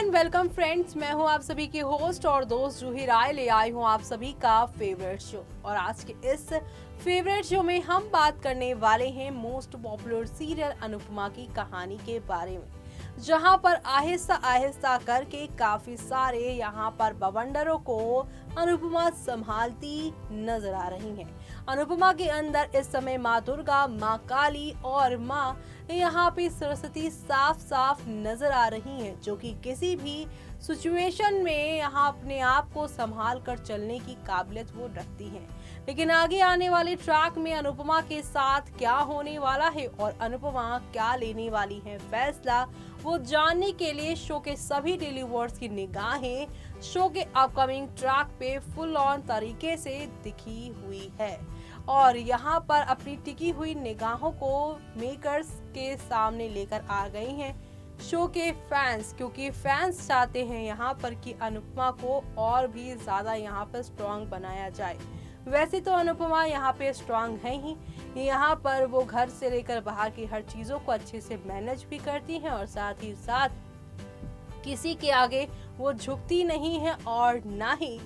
And welcome friends, मैं हूं आप सभी की होस्ट और दोस्त जूही राय। ले आई हूं आप सभी का फेवरेट शो। और आज के इस फेवरेट शो में हम बात करने वाले हैं मोस्ट पॉपुलर सीरियल अनुपमा की कहानी के बारे में, जहां पर आहिस्ता आहिस्ता करके काफी सारे यहां पर बवंडरों को अनुपमा संभालती नजर आ रही हैं। अनुपमा के अंदर इस समय माँ दुर्गा, माँ काली और माँ यहाँ पे सरस्वती साफ साफ नजर आ रही हैं, जो कि किसी भी सिचुएशन में यहाँ अपने आप को संभाल कर चलने की काबिलियत वो रखती हैं। लेकिन आगे आने वाले ट्रैक में अनुपमा के साथ क्या होने वाला है और अनुपमा क्या लेने वाली है फैसला, वो जानने के लिए शो के सभी टेलीवर्स की निगाहें शो के अपकमिंग ट्रैक पे फुल ऑन तरीके से दिखी हुई है। और यहाँ पर अपनी टिकी हुई निगाहों को मेकर्स के सामने लेकर आ गई हैं शो के फैंस, क्योंकि फैंस चाहते हैं यहाँ पर कि अनुपमा को और भी ज्यादा यहाँ पर स्ट्रॉन्ग बनाया जाए। वैसे तो अनुपमा यहाँ पे स्ट्रॉन्ग है ही, यहाँ पर वो घर से लेकर बाहर की हर चीजों को अच्छे से मैनेज भी करती हैं और साथ ही साथ किसी के आगे वो झुकती नहीं है और ना ही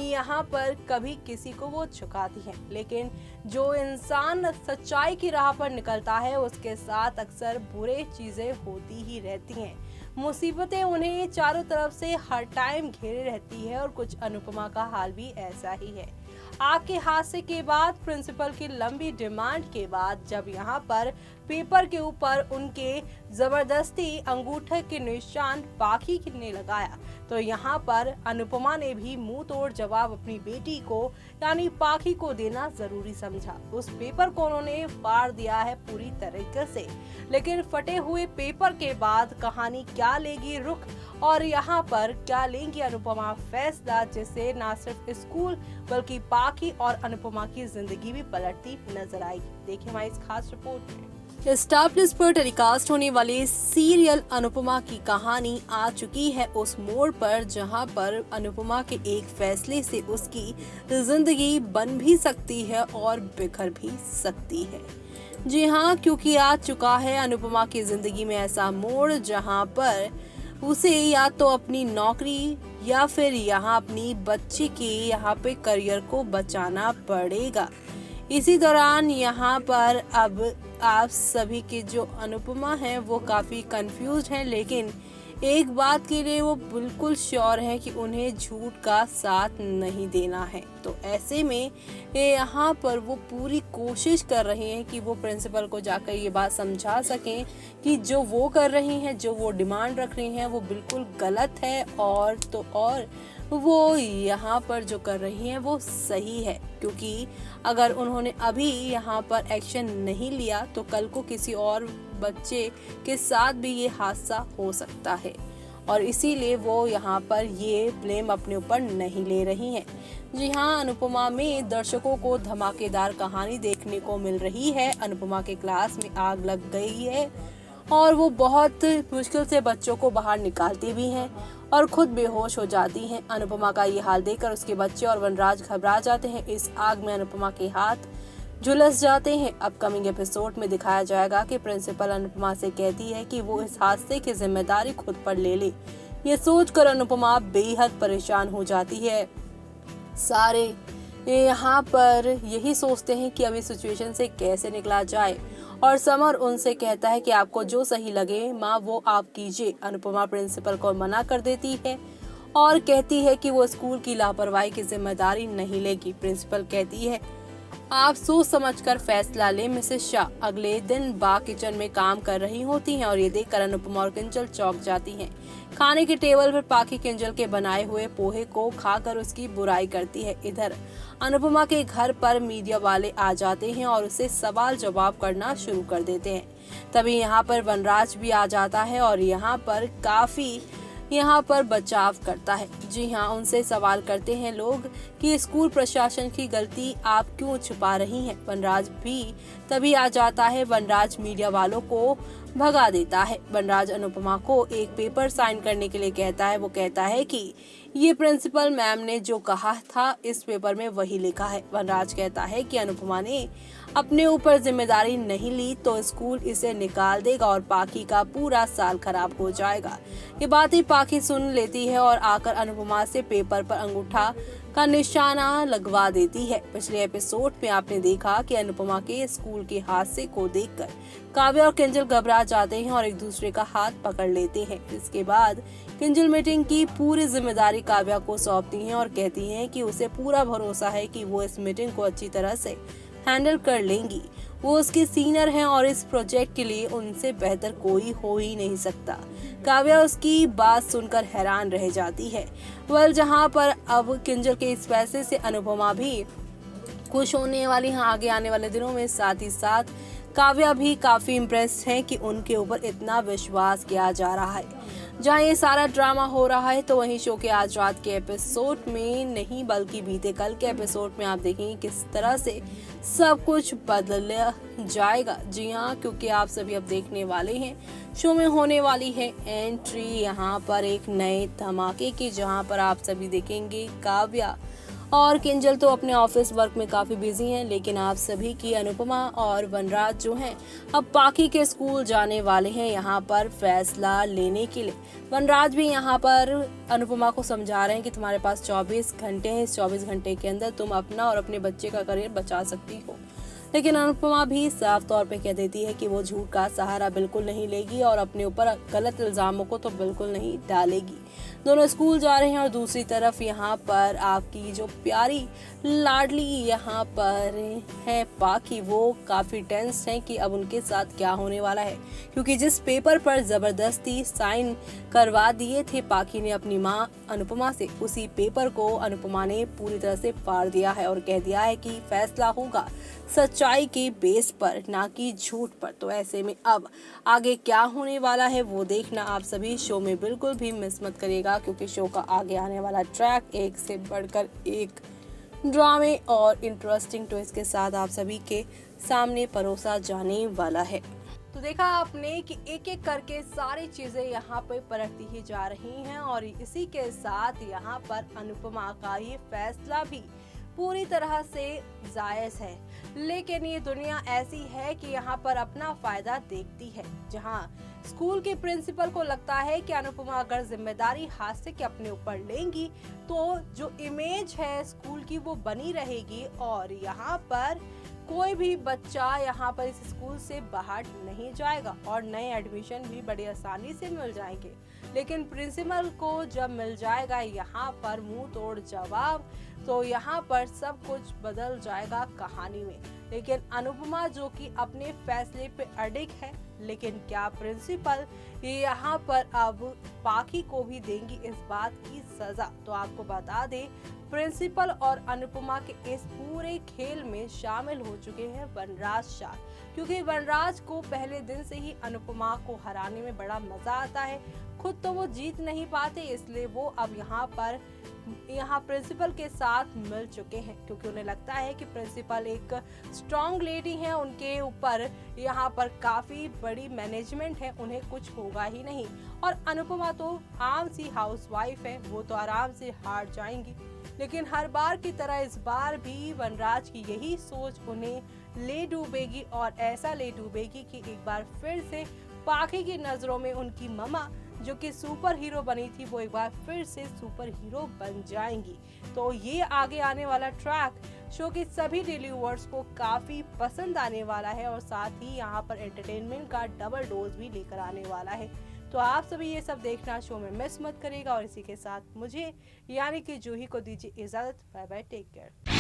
यहाँ पर कभी किसी को वो झुकाती है। लेकिन जो इंसान सच्चाई की राह पर निकलता है उसके साथ अक्सर बुरे चीजें होती ही रहती हैं। मुसीबतें उन्हें चारों तरफ से हर टाइम घेरे रहती है और कुछ अनुपमा का हाल भी ऐसा ही है। आग के हादसे के बाद प्रिंसिपल की लंबी डिमांड के बाद जब यहाँ पर पेपर के ऊपर उनके जबरदस्ती अंगूठे के निशान पाखी ने लगाया, तो यहाँ पर अनुपमा ने भी मुंह तोड़ जवाब अपनी बेटी को यानी पाखी को देना जरूरी समझा। उस पेपर को उन्होंने फाड़ दिया है पूरी तरीके से। लेकिन फटे हुए पेपर के बाद कहानी क्या लेगी रुख और यहाँ पर क्या लेंगी अनुपमा फैसला, जिससे न सिर्फ स्कूल बल्कि पाखी और अनुपमा की जिंदगी भी पलटती नजर आएगी। देखिए हमारी इस खास रिपोर्ट में। स्टार प्लस पर टेलीकास्ट होने वाले सीरियल अनुपमा की कहानी आ चुकी है उस मोड़ पर जहां पर अनुपमा के एक फैसले से उसकी जिंदगी बन भी सकती है और बिखर भी सकती है। जी हाँ, क्योंकि आ चुका है अनुपमा की जिंदगी में ऐसा मोड़ जहां पर उसे या तो अपनी नौकरी या फिर यहाँ अपनी बच्ची के यहाँ पे करियर को बचाना पड़ेगा। इसी दौरान यहाँ पर अब आप सभी के जो अनुपमा हैं वो काफ़ी कंफ्यूज हैं, लेकिन एक बात के लिए वो बिल्कुल श्योर है कि उन्हें झूठ का साथ नहीं देना है। तो ऐसे में यहाँ पर वो पूरी कोशिश कर रहे हैं कि वो प्रिंसिपल को जाकर ये बात समझा सकें कि जो वो कर रही हैं, जो वो डिमांड रख रही हैं वो बिल्कुल गलत है और तो और वो यहाँ पर जो कर रही हैं वो सही है। क्योंकि अगर उन्होंने अभी यहाँ पर एक्शन नहीं लिया तो कल को किसी और बच्चे के साथ भी ये हादसा हो सकता है और इसीलिए वो यहाँ पर ये ब्लेम अपने ऊपर नहीं ले रही हैं। जी हाँ, अनुपमा में दर्शकों को धमाकेदार कहानी देखने को मिल रही है। अनुपमा के क्लास में आग लग गई है और वो बहुत मुश्किल से बच्चों को बाहर निकालती भी हैं और खुद बेहोश हो जाती हैं। अनुपमा का ये हाल देखकर उसके बच्चे और वनराज घबरा जाते हैं। इस आग में अनुपमा के हाथ झुलस जाते हैं। अपकमिंग एपिसोड में दिखाया जाएगा कि प्रिंसिपल अनुपमा से कहती है कि वो इस हादसे की जिम्मेदारी खुद पर ले ले। ये सोचकर अनुपमा बेहद परेशान हो जाती है। सारे यहाँ पर यही सोचते हैं कि अब इस सिचुएशन से कैसे निकला जाए और समर उनसे कहता है कि आपको जो सही लगे माँ वो आप कीजिए। अनुपमा प्रिंसिपल को मना कर देती है और कहती है कि वो स्कूल की लापरवाही की जिम्मेदारी नहीं लेगी। प्रिंसिपल कहती है आप सोच समझकर फैसला लें मिसेस शाह। अगले दिन बा किचन में काम कर रही होती हैं और ये देखकर अनुपमा और किंजल चौंक जाती हैं। खाने के टेबल पर पाखी किंजल के बनाए हुए पोहे को खाकर उसकी बुराई करती है। इधर अनुपमा के घर पर मीडिया वाले आ जाते हैं और उसे सवाल जवाब करना शुरू कर देते हैं। तभी यहाँ पर वनराज भी आ जाता है और यहाँ पर काफी बचाव करता है। जी हाँ, उनसे सवाल करते हैं लोग कि स्कूल प्रशासन की गलती आप क्यों छुपा रही हैं। वनराज भी तभी आ जाता है। वनराज मीडिया वालों को भगा देता है। वनराज अनुपमा को एक पेपर साइन करने के लिए कहता है। वो कहता है कि ये प्रिंसिपल मैम ने जो कहा था इस पेपर में वही लिखा है। वनराज कहता है कि अनुपमा ने अपने ऊपर जिम्मेदारी नहीं ली तो स्कूल इसे निकाल देगा और पाखी का पूरा साल खराब हो जाएगा। ये बातें पाखी सुन लेती है और आकर अनुपमा से पेपर पर अंगूठा का निशाना लगवा देती है। पिछले एपिसोड में आपने देखा कि अनुपमा के स्कूल के हादसे को देखकर काव्या और किंजल घबरा जाते हैं और एक दूसरे का हाथ पकड़ लेते हैं। इसके बाद किंजल मीटिंग की पूरी जिम्मेदारी काव्या को सौंपती हैं और कहती हैं कि उसे पूरा भरोसा है कि वो इस मीटिंग को अच्छी तरह से हैंडल कर लेंगी। वो उसकी सीनियर हैं और इस प्रोजेक्ट के लिए उनसे बेहतर कोई हो ही नहीं सकता। काव्या उसकी बात सुनकर हैरान रह जाती है। जहां पर अब किंजल के इस फैसले से अनुपमा भी खुश होने वाली हैं आगे आने वाले दिनों में, साथ ही साथ काव्या भी काफी इम्प्रेस है कि उनके ऊपर इतना विश्वास किया जा रहा है। जहाँ ये सारा ड्रामा हो रहा है तो वहीं शो के आज रात के एपिसोड में नहीं बल्कि बीते कल के एपिसोड में आप देखेंगे किस तरह से सब कुछ बदल जाएगा। जी हाँ, क्योंकि आप सभी अब देखने वाले हैं शो में होने वाली है एंट्री यहाँ पर एक नए धमाके की, जहाँ पर आप सभी देखेंगे काव्या और किंजल तो अपने ऑफिस वर्क में काफ़ी बिजी हैं, लेकिन आप सभी की अनुपमा और वनराज जो हैं अब पाखी के स्कूल जाने वाले हैं यहाँ पर फैसला लेने के लिए। वनराज भी यहाँ पर अनुपमा को समझा रहे हैं कि तुम्हारे पास 24 घंटे हैं, इस 24 घंटे के अंदर तुम अपना और अपने बच्चे का करियर बचा सकती हो। लेकिन अनुपमा भी साफ तौर पे कह देती है कि वो झूठ का सहारा बिल्कुल नहीं लेगी और अपने ऊपर गलत इल्जामों को तो बिल्कुल नहीं डालेगी। दोनों स्कूल जा रहे हैं और दूसरी तरफ यहाँ पर आपकी जो प्यारी लाडली यहाँ पर है पाखी, वो काफी टेंस है कि अब उनके साथ क्या होने वाला है, क्योंकि जिस पेपर पर जबरदस्ती साइन करवा दिए थे पाखी ने अपनी माँ अनुपमा से, उसी पेपर को अनुपमा ने पूरी तरह से फाड़ दिया है और कह दिया है कि फैसला होगा सच्चाई के बेस पर, ना कि झूठ पर। तो ऐसे में अब आगे क्या होने वाला है वो देखना आप सभी शो में बिल्कुल भी मिस मत करिएगा, क्योंकि शो का आगे आने वाला ट्रैक एक से बढ़कर एक ड्रामे और इंटरेस्टिंग ट्विस्ट के साथ आप सभी के सामने परोसा जाने वाला है। तो देखा आपने कि एक एक करके सारी चीजें यहाँ पे पलटती ही जा रही हैं और इसी के साथ यहाँ पर अनुपमा का ये फैसला भी पूरी तरह से जायज है। लेकिन ये दुनिया ऐसी है कि यहाँ पर अपना फायदा देखती है। जहाँ स्कूल के प्रिंसिपल को लगता है कि अनुपमा अगर जिम्मेदारी हाथ से के अपने ऊपर लेंगी तो जो इमेज है स्कूल की वो बनी रहेगी और यहाँ पर कोई भी बच्चा यहाँ पर इस स्कूल से बाहर नहीं जाएगा और नए एडमिशन भी बड़ी आसानी से मिल जाएंगे। लेकिन प्रिंसिपल को जब मिल जाएगा यहाँ पर मुंह तोड़ जवाब, तो यहाँ पर सब कुछ बदल जाएगा कहानी में। लेकिन अनुपमा जो कि अपने फैसले पे अडिग है, लेकिन क्या प्रिंसिपल यहाँ पर अब पाखी को भी देंगी इस बात की सजा? तो आपको बता दें प्रिंसिपल और अनुपमा के इस पूरे खेल में शामिल हो चुके हैं वनराज शाह, क्योंकि वनराज को पहले दिन से ही अनुपमा को हराने में बड़ा मजा आता है। खुद तो वो जीत नहीं पाते, इसलिए वो अब यहाँ प्रिंसिपल के साथ मिल चुके हैं, क्योंकि उन्हें लगता है कि प्रिंसिपल एक स्ट्रॉन्ग लेडी हैं, उनके ऊपर यहाँ पर काफी बड़ी मैनेजमेंट है, उन्हें कुछ होगा ही नहीं। और अनुपमा तो आम सी हाउसवाइफ है, वो तो आराम से हार जाएंगी। लेकिन हर बार की तरह इस बार भी वनराज की यही सोच उन्हें ले डूबेगी और ऐसा ले डूबेगी कि एक बार फिर से पाखी की नजरों में उनकी मम्मा जो कि सुपर हीरो बनी थी वो एक बार फिर से सुपर हीरो बन जाएंगी। तो ये आगे आने वाला ट्रैक शो के सभी डेली व्यूअर्स को काफी पसंद आने वाला है और साथ ही यहाँ पर एंटरटेनमेंट का डबल डोज भी लेकर आने वाला है। तो आप सभी ये सब देखना शो में मिस मत करिएगा और इसी के साथ मुझे यानी कि जूही को दीजिए इजाजत। Bye bye, take care.